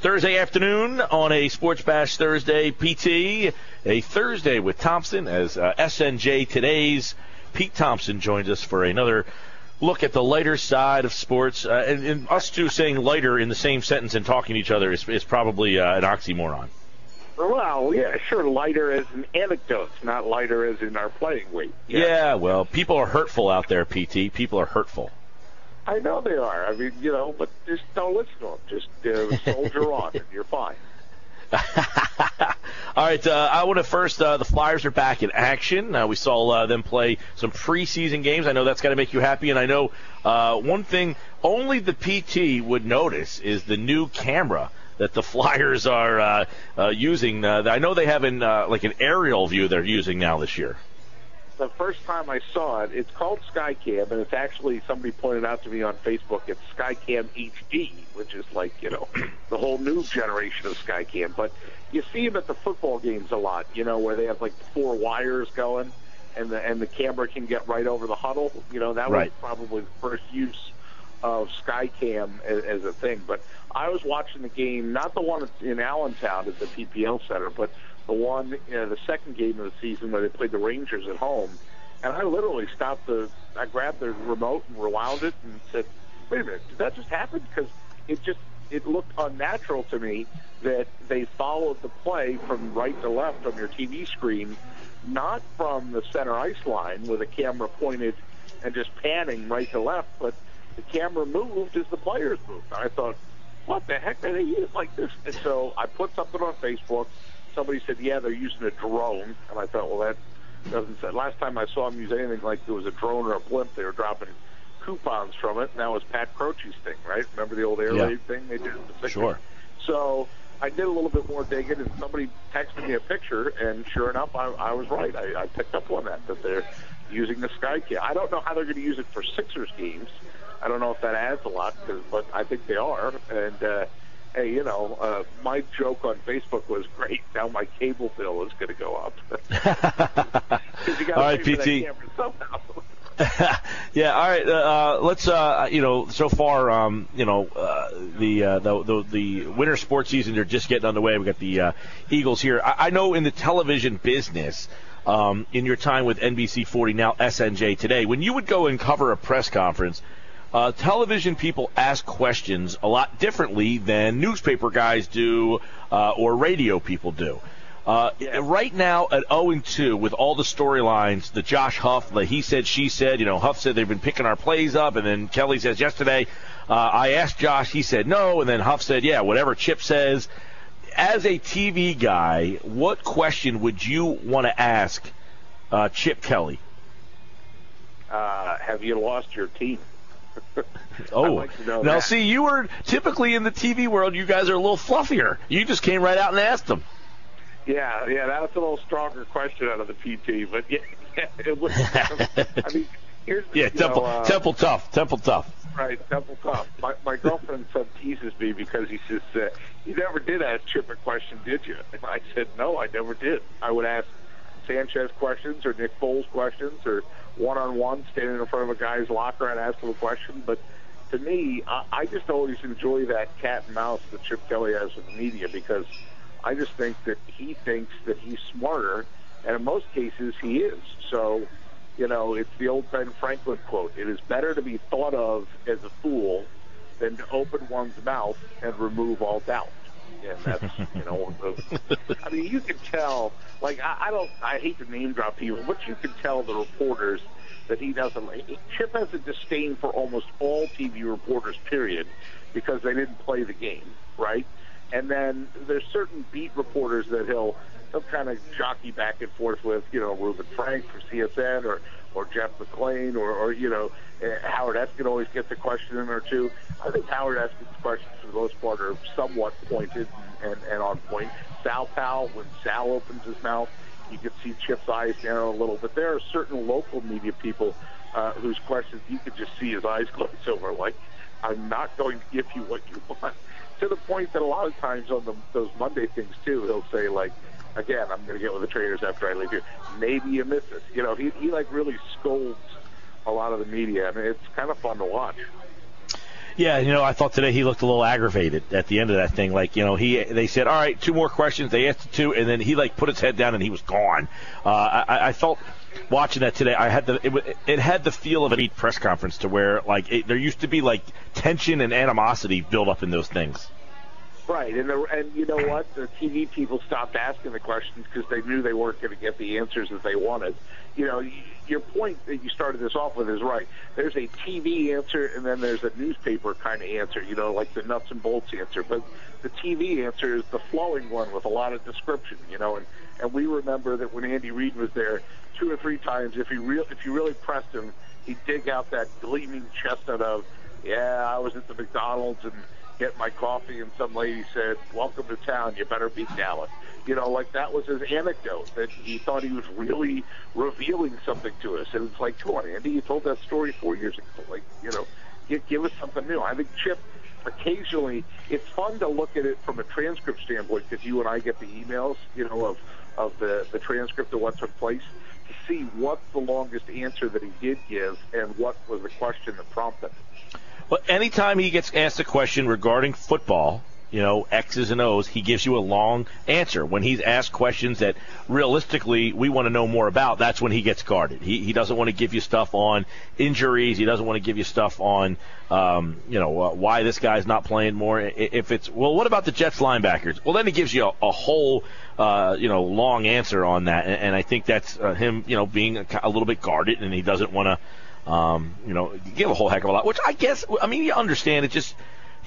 Thursday afternoon on a Sports Bash Thursday, PT, a Thursday with Thompson as SNJ Today's Pete Thompson joins us for another look at the lighter side of sports. And us two saying lighter in the same sentence and talking to each other is probably an oxymoron. Well, yeah, sure, lighter as in anecdotes, not lighter as in our playing weight. Yeah, well, people are hurtful out there, PT. People are hurtful. I know they are. I mean, but just don't listen to them. Just soldier on, and you're fine. All right, I want to first, the Flyers are back in action. We saw them play some preseason games. I know that's got to make you happy, and I know one thing only the PT would notice is the new camera that the Flyers are using. I know they have an aerial view they're using now this year. The first time I saw it, it's called Skycam, and it's actually, somebody pointed out to me on Facebook, it's Skycam HD, which is like, the whole new generation of Skycam. But you see them at the football games a lot, where they have like 4 wires going, and the camera can get right over the huddle. That was probably the first use of Skycam as a thing. But I was watching the game, not the one in Allentown at the PPL Center, but the one, the second game of the season where they played the Rangers at home. And I literally I grabbed the remote and rewound it and said, wait a minute, did that just happen? Because it looked unnatural to me that they followed the play from right to left on your TV screen, not from the center ice line with a camera pointed and just panning right to left, but the camera moved as the players moved. I thought, what the heck are they using like this? And so I put something on Facebook. Somebody said, yeah, they're using a drone. And I thought, well, that doesn't say. Last time I saw them use anything like there was a drone or a blimp, they were dropping coupons from it. And that was Pat Croce's thing, right? Remember the old Air Raid thing they did in the 60s? Sure. So I did a little bit more digging, and somebody texted me a picture, and sure enough, I was right. I picked up on that they're using the Skycam. I don't know how they're going to use it for Sixers games. I don't know if that adds a lot, but I think they are. And, hey, my joke on Facebook was great. Now my cable bill is going to go up. You got all right, pay for PT. that camera somehow. Yeah, all right. Let's, so far, the winter sports season are just getting underway. We got the Eagles here. I know in the television business, in your time with NBC 40, now SNJ Today, when you would go and cover a press conference, television people ask questions a lot differently than newspaper guys do or radio people do. Right now at 0-2 with all the storylines, the Josh Huff, the he said, she said, Huff said they've been picking our plays up, and then Kelly says yesterday, I asked Josh, he said no, and then Huff said, yeah, whatever Chip says. As a TV guy, what question would you want to ask Chip Kelly? Have you lost your team? Oh, like to know now that. see, you were typically in the TV world. You guys are a little fluffier. You just came right out and asked them. Yeah, that's a little stronger question out of the PT, but yeah it was. I mean, here's Temple tough. Right, Temple tough. My girlfriend's son teases me because he says, "You never did ask Chip a question, did you?" And I said, "No, I never did. I would ask Sanchez questions or Nick Foles questions or one-on-one, standing in front of a guy's locker and ask him a question." But to me, I just always enjoy that cat and mouse that Chip Kelly has with the media, because I just think that he thinks that he's smarter, and in most cases he is. So, it's the old Ben Franklin quote: "It is better to be thought of as a fool than to open one's mouth and remove all doubt." And that's, I mean, you can tell, like, I hate to name drop people, but you can tell the reporters that he doesn't like. Chip has a disdain for almost all TV reporters, period, because they didn't play the game, right? And then there's certain beat reporters that he'll kind of jockey back and forth with, Reuben Frank for CSN or Jeff McClain or Howard Eskin always gets a question in or two. I think Howard Eskin's questions for the most part are somewhat pointed and on point. Sal Powell, when Sal opens his mouth, you can see Chip's eyes narrow a little. But there are certain local media people whose questions you could just see his eyes glaze over, like, I'm not going to give you what you want. To the point that a lot of times on those Monday things, too, he'll say, like, again, I'm going to get with the traders after I leave here. Maybe you miss this. He like really scolds a lot of the media. I mean, it's kind of fun to watch. Yeah, I thought today he looked a little aggravated at the end of that thing. Like, they said, all right, 2 more questions. They asked 2, and then he, put his head down and he was gone. I felt watching that today, it had the feel of a press conference to where, there used to be, tension and animosity built up in those things. Right, and you know what? The TV people stopped asking the questions because they knew they weren't going to get the answers that they wanted. Your point that you started this off with is right. There's a TV answer, and then there's a newspaper kind of answer, like the nuts and bolts answer. But the TV answer is the flowing one with a lot of description, and we remember that when Andy Reid was there 2 or 3 times, if you really pressed him, he'd dig out that gleaming chestnut of, I was at the McDonald's and get my coffee, and some lady said, "Welcome to town, you better beat Dallas." That was his anecdote, that he thought he was really revealing something to us. And it's like, come on, Andy, you told that story 4 years ago. Give us something new. I think Chip, occasionally, it's fun to look at it from a transcript standpoint, because you and I get the emails, of the transcript of what took place, to see what's the longest answer that he did give and what was the question that prompted it. Well, anytime he gets asked a question regarding football, X's and O's, he gives you a long answer. When he's asked questions that realistically we want to know more about, that's when he gets guarded. He doesn't want to give you stuff on injuries. He doesn't want to give you stuff on, why this guy's not playing more. If it's, well, what about the Jets linebackers? Well, then he gives you a whole, long answer on that. And I think that's him, being a little bit guarded, and he doesn't want to, give a whole heck of a lot, which I guess, you understand it just,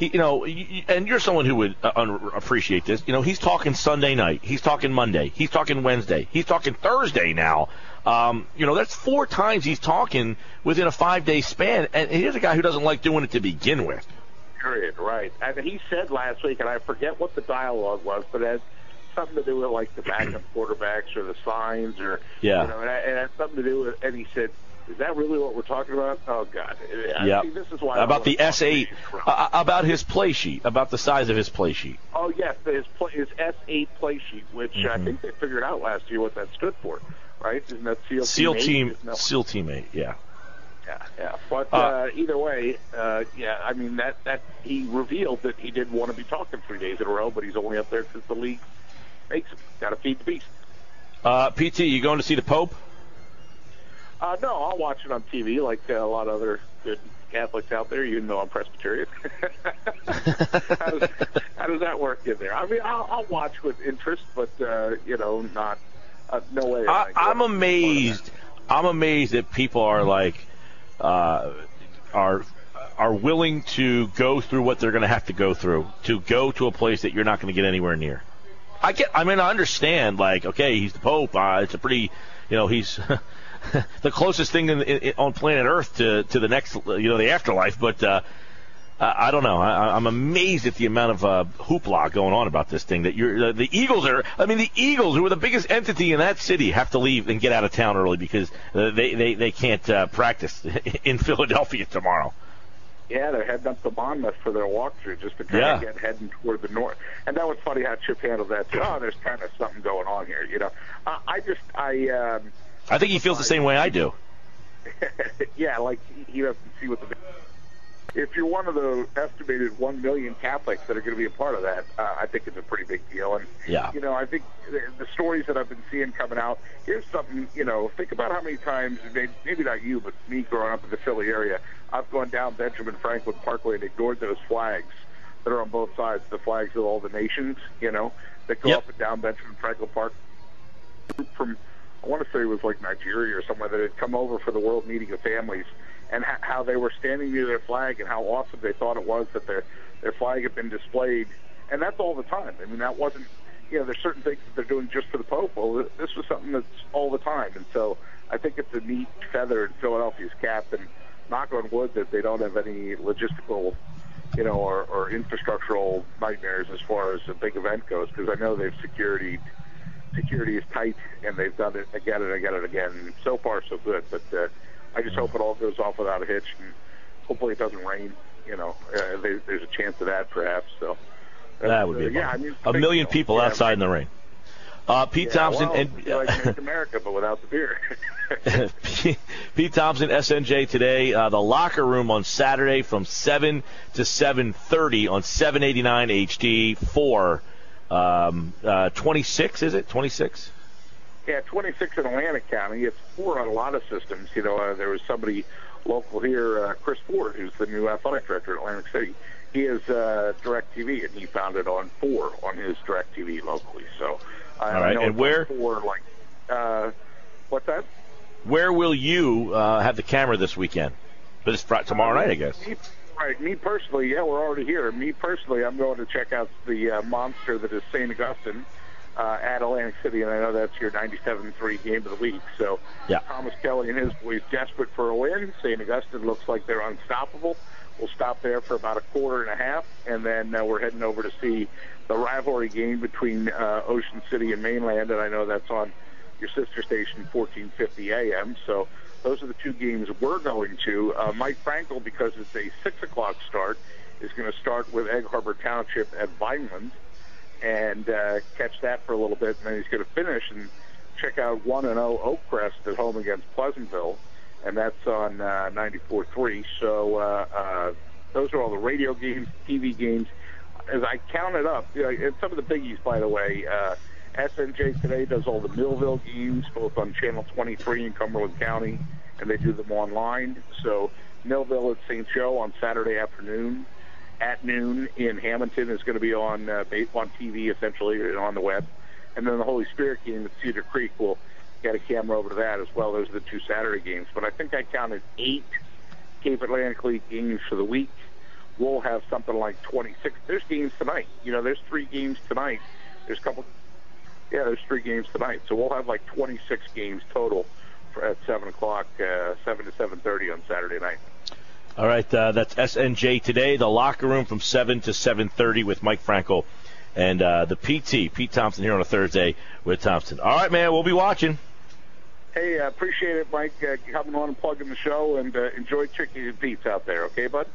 and you're someone who would appreciate this. He's talking Sunday night. He's talking Monday. He's talking Wednesday. He's talking Thursday now. That's 4 times he's talking within a 5-day span. And here's a guy who doesn't like doing it to begin with. Period, right. And he said last week, and I forget what the dialogue was, but it had something to do with, the backup quarterbacks or the signs or, and it had something to do with, and he said, is that really what we're talking about? Oh, God. Yeah. This is why about the S8, about his play sheet, about the size of his play sheet. Oh, yes, his S8 play sheet, which I think they figured out last year what that stood for, right? Isn't that SEAL Team 8? SEAL Team 8, yeah. Yeah. But either way, that he revealed that he didn't want to be talking 3 days in a row, but he's only up there because the league makes him. Got to feed the beast. PT, you going to see the Pope? No, I'll watch it on TV like a lot of other good Catholics out there, even though I'm Presbyterian. How does that work in there? I'll watch with interest, but, not no way. I'm amazed. I'm amazed that people are are willing to go through what they're going to have to go through to go to a place that you're not going to get anywhere near. I understand, okay, he's the Pope. It's a pretty, he's the closest thing on planet Earth to the next, the afterlife. But I don't know. I'm amazed at the amount of hoopla going on about this thing. That the Eagles are. The Eagles, who are the biggest entity in that city, have to leave and get out of town early because they can't practice in Philadelphia tomorrow. Yeah, they're heading up to Monmouth for their walkthrough just to try to get heading toward the north. And that was funny how Chip handled that too. Oh, there's kind of something going on here, I think he feels the same way I do. Yeah, he doesn't see what if you're one of the estimated 1 million Catholics that are going to be a part of that, I think it's a pretty big deal. And, I think the stories that I've been seeing coming out, here's something, think about how many times, maybe not you, but me growing up in the Philly area, I've gone down Benjamin Franklin Parkway and ignored those flags that are on both sides, the flags of all the nations, that go up and down Benjamin Franklin Park. From, I want to say it was Nigeria or somewhere that had come over for the World Meeting of Families, and how they were standing near their flag and how awesome they thought it was that their flag had been displayed. And that's all the time. That wasn't, there's certain things that they're doing just for the Pope. Well, this was something that's all the time. And so I think it's a neat feather in Philadelphia's cap, and knock on wood that they don't have any logistical, or infrastructural nightmares as far as a big event goes, because I know they've security is tight, and they've done it again and again and again. So far, so good. But I just hope it all goes off without a hitch, and hopefully it doesn't rain. There's a chance of that, perhaps. So that would be a million people outside in the rain. Pete Thompson and like America, but without the beer. Pete Thompson, SNJ today. The locker room on Saturday from 7 to 7:30 on 789 HD for 26. Is it 26? Yeah, 26 in Atlantic County. It's 4 on a lot of systems. You know, there was somebody local here, Chris Ford, who's the new athletic director at Atlantic City. He is DirecTV, and he found it on 4 on his DirecTV locally. So, all right, and where? 4, what's that? Where will you have the camera this weekend? But it's tomorrow night, I guess. Me personally, yeah, we're already here. Me personally, I'm going to check out the monster that is St. Augustine at Atlantic City, and I know that's your 97-3 game of the week. So yeah. Thomas Kelly and his boys desperate for a win. St. Augustine looks like they're unstoppable. We'll stop there for about a quarter and a half, and then we're heading over to see the rivalry game between Ocean City and Mainland, and I know that's on your sister station, 1450 AM. So those are the 2 games we're going to. Mike Frankel, because it's a 6 o'clock start, is going to start with Egg Harbor Township at Vineland and catch that for a little bit, and then he's going to finish and check out 1-0 Oakcrest at home against Pleasantville, and that's on 94.3. So those are all the radio games, TV games. As I counted up, and some of the biggies, by the way, SNJ today does all the Millville games, both on Channel 23 in Cumberland County, and they do them online. So Millville at St. Joe on Saturday afternoon. At noon in Hamilton is going to be on TV, essentially, on the web. And then the Holy Spirit game at Cedar Creek, will get a camera over to that as well. Those are the 2 Saturday games. But I think I counted 8 Cape Atlantic League games for the week. We'll have something like 26. There's games tonight. You know, there's 3 games tonight. There's 3 games tonight. So we'll have like 26 games total at 7 o'clock, 7 to 7:30 on Saturday night. All right, that's SNJ today. The locker room from 7 to 7:30 with Mike Frankel and the PT, Pete Thompson, here on a Thursday with Thompson. All right, man, we'll be watching. Hey, appreciate it, Mike, coming on and plugging the show, and enjoy Chicken and Pete's out there. Okay, bud?